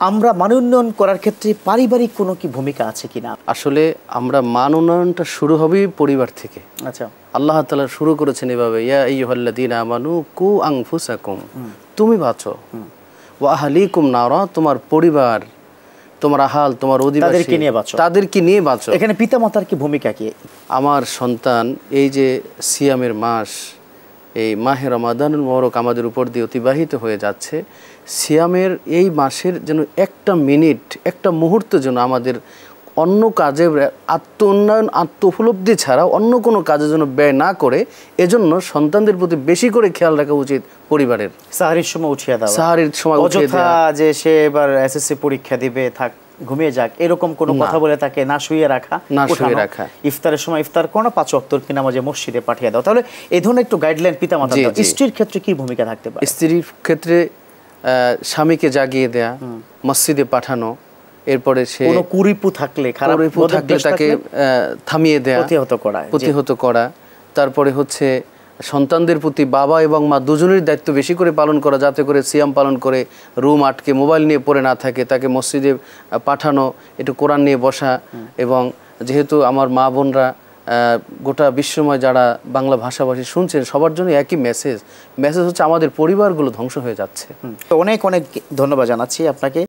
আমরা মান উন্নয়ন করার ক্ষেত্রে পারিবারিক কোনো কি ভূমিকা আছে কিনা? আসলে আমরা মান উন্নয়নটা শুরু হবেই পরিবার থেকে। আচ্ছা, আল্লাহ তাআলা শুরু করেছেন এভাবে, ইয়া আইয়ুহাল্লাযীনা আমানু কু আনফুসাকুম, তুমি বাঁচো, ওয়া আহলিকুম নারা, তোমার পরিবার, তোমার আহাল, তোমার অধিবাসী, তাদেরকে নিয়ে বাঁচো। এখানে পিতামাতার কি ভূমিকা কি? আমার সন্তান, এই যে সিয়ামের মাস, এই মাহে রমাদানুল মুবারক আমাদের উপর দিয়ে অতিবাহিত হয়ে যাচ্ছে, সিয়ামের এই মাসের যেন একটা মিনিট, একটা মুহূর্ত যেন আমাদের অন্য কাজে, আত্ম উন্নয়ন, আত্ম উপলব্ধি ছাড়া অন্য কোনো কাজে যেন ব্যয় না করে, এজন্য সন্তানদের প্রতি বেশি করে খেয়াল রাখা উচিত পরিবারের। সাহারির সময় উঠিয়ে দেওয়া, সাহারির সময় উঠিয়ে দেওয়া, যে সে এবার এসএসসি পরীক্ষা দিবে, থাক ঘুমিয়ে যাক, এরকম কোনো কথা বলে তাকে না শুয়ে রাখা, ইফতারের সময় ইফতার করা, 5 ওয়াক্তের নামাজে মসজিদে পাঠিয়ে দাও। তাহলে এই ধরনের একটু গাইডলাইন পিতামাতা। স্ত্রীর ক্ষেত্রে কি ভূমিকা থাকতে পারে? স্ত্রীর ক্ষেত্রে স্বামীকে জাগিয়ে দেয়া, মসজিদে পাঠানো, এরপরে সে কোনো কুরিপু থাকলে, খারাপ থাকলে তাকে থামিয়ে দেয়া, প্রতিহত করা। তারপরে হচ্ছে সন্তানদের প্রতি বাবা এবং মা দুজনের দায়িত্ব বেশি করে পালন করা, যাতে করে সিয়াম পালন করে রুম আটকে মোবাইল নিয়ে পড়ে না থাকে, তাকে মসজিদে পাঠানো, একটু কোরআন নিয়ে বসা। এবং যেহেতু আমার মা বোনরা গোটা বিশ্বময় যারা বাংলা ভাষাভাষী শুনছেন, সবার জন্য একই মেসেজ হচ্ছে আমাদের পরিবারগুলো ধ্বংস হয়ে যাচ্ছে। অনেক অনেক ধন্যবাদ জানাচ্ছি আপনাকে।